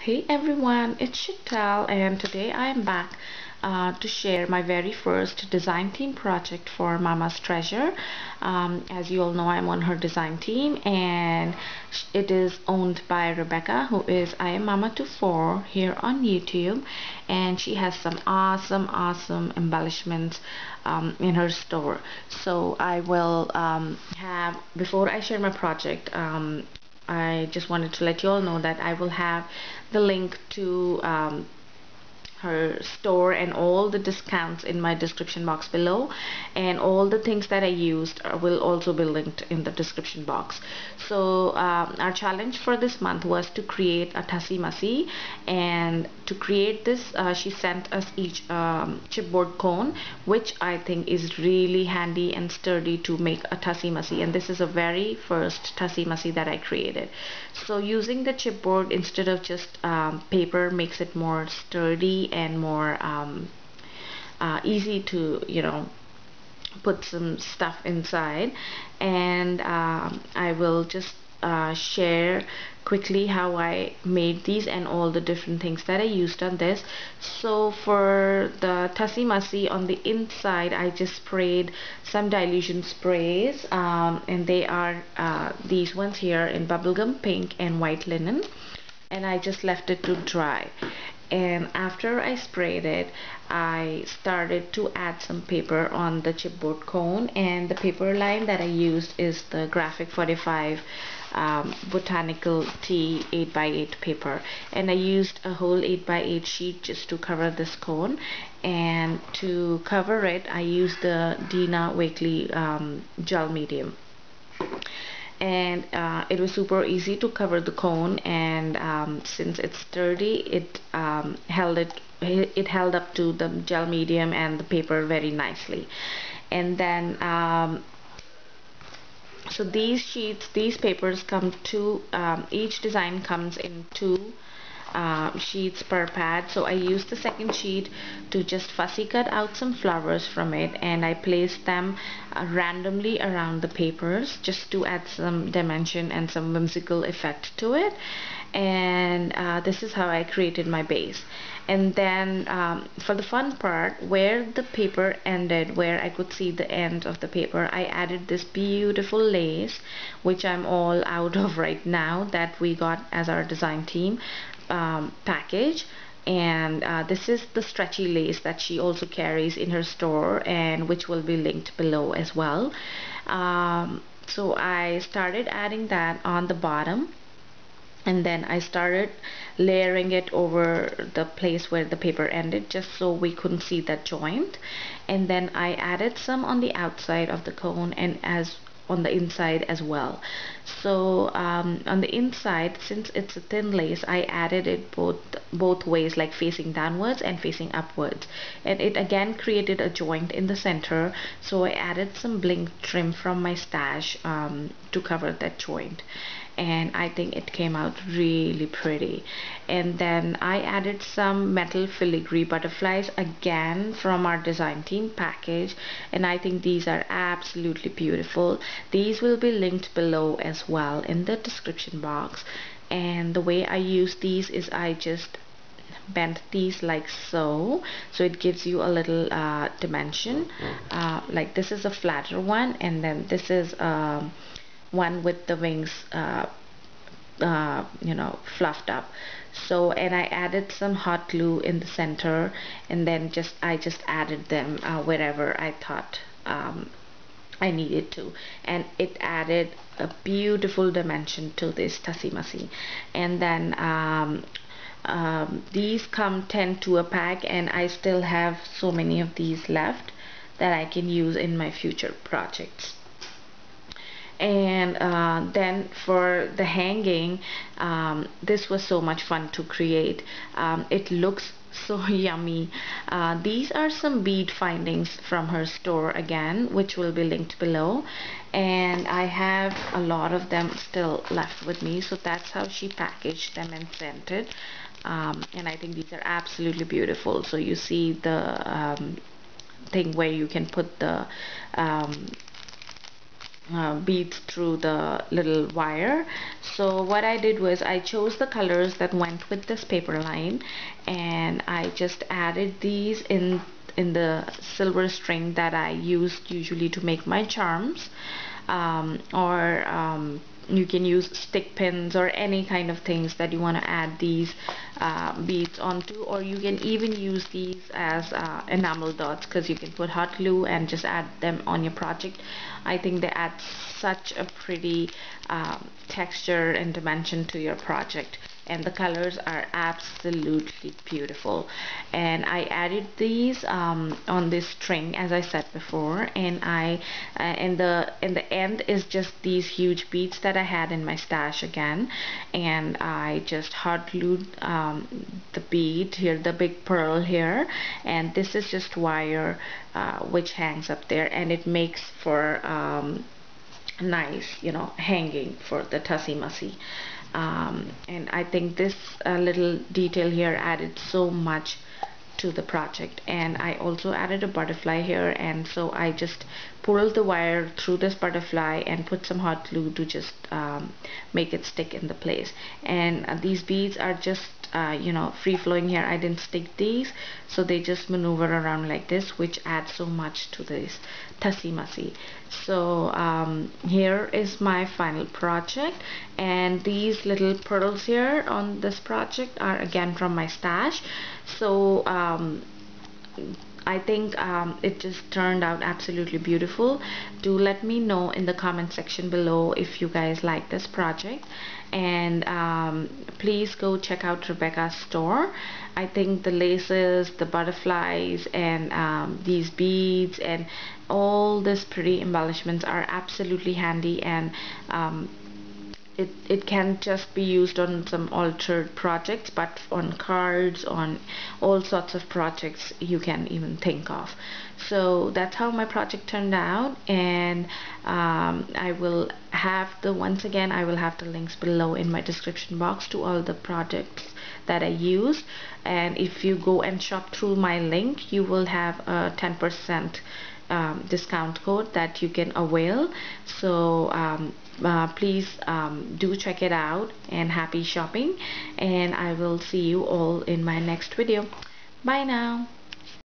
Hey everyone, it's Chantal and today I am back to share my very first design team project for Mama's Treasure. As you all know, I'm on her design team and it is owned by Rebecca, who is I Am Mama to 4 here on YouTube, and she has some awesome embellishments in her store. So I will have, before I share my project, I just wanted to let you all know that I will have the link to her store and all the discounts in my description box below, and all the things that I used will also be linked in the description box. So our challenge for this month was to create a TUSSIE MUSSIE, and to create this she sent us each chipboard cone, which I think is really handy and sturdy to make a TUSSIE MUSSIE, and this is a very first TUSSIE MUSSIE that I created. So using the chipboard instead of just paper makes it more sturdy and more easy to, put some stuff inside. And I will just share quickly how I made these and all the different things that I used on this. So for the TUSSIE MUSSIE, on the inside I just sprayed some dilution sprays, and they are these ones here in bubblegum pink and white linen, and I just left it to dry. And after I sprayed it, I started to add some paper on the chipboard cone, and the paper line that I used is the Graphic 45 Botanical Tea 8x8 paper, and I used a whole 8x8 sheet just to cover this cone. And to cover it, I used the Dina Wakley gel medium, and it was super easy to cover the cone. And since it's sturdy, it held up to the gel medium and the paper very nicely. And then so these sheets, these papers come to each design comes in two sheets per pad. So I used the second sheet to just fussy cut out some flowers from it, and I placed them randomly around the papers just to add some dimension and some whimsical effect to it. And this is how I created my base. And then for the fun part, where the paper ended, where I could see the end of the paper, I added this beautiful lace, which I'm all out of right now, that we got as our design team package. And this is the stretchy lace that she also carries in her store, and which will be linked below as well. So I started adding that on the bottom, and then I started layering it over the place where the paper ended, just so we couldn't see that joint. And then I added some on the outside of the cone and as on the inside as well. So on the inside, since it's a thin lace, I added it both ways, like facing downwards and facing upwards, and it again created a joint in the center. So I added some bling trim from my stash to cover that joint, and I think it came out really pretty. And then I added some metal filigree butterflies again from our design team package, and I think these are absolutely beautiful. These will be linked below as well in the description box. And the way I use these is I just bent these like so, so it gives you a little dimension. Like this is a flatter one, and then this is one with the wings fluffed up. So, and I added some hot glue in the center, and then I just added them wherever I thought I needed to, and it added a beautiful dimension to this TUSSIE MUSSIE. And then these come 10 to a pack, and I still have so many of these left that I can use in my future projects. And then for the hanging, this was so much fun to create. It looks so yummy. These are some bead findings from her store again, which will be linked below, and I have a lot of them still left with me. So that's how she packaged them and sent it. And I think these are absolutely beautiful. So you see the thing where you can put the beads through the little wire. So what I did was I chose the colors that went with this paper line, and I just added these in the silver string that I used usually to make my charms, or you can use stick pins or any kind of things that you want to add these beads onto, or you can even use these as enamel dots, because you can put hot glue and just add them on your project. I think they add such a pretty texture and dimension to your project, and the colors are absolutely beautiful. And I added these on this string, as I said before, and I in the end is just these huge beads that I had in my stash again, and I just hot glued the bead here, the big pearl here, and this is just wire which hangs up there, and it makes for nice, you know, hanging for the Tussie Mussie. And I think this little detail here added so much to the project. And I also added a butterfly here, and so I just pulled the wire through this butterfly and put some hot glue to just make it stick in the place. And these beads are just you know, free flowing here. I didn't stick these, so they just maneuver around like this, which adds so much to this Tussie Mussie. So here is my final project, and these little pearls here on this project are again from my stash. So I think it just turned out absolutely beautiful. Do let me know in the comment section below if you guys like this project, and please go check out Rebecca's store. I think the laces, the butterflies, and these beads and all these pretty embellishments are absolutely handy, and it can just be used on some altered projects, but on cards, on all sorts of projects you can even think of. So that's how my project turned out, and I will have once again I will have the links below in my description box to all the projects that I used, and if you go and shop through my link, you will have a 10% discount code that you can avail. So please do check it out, and happy shopping, and I will see you all in my next video. Bye now.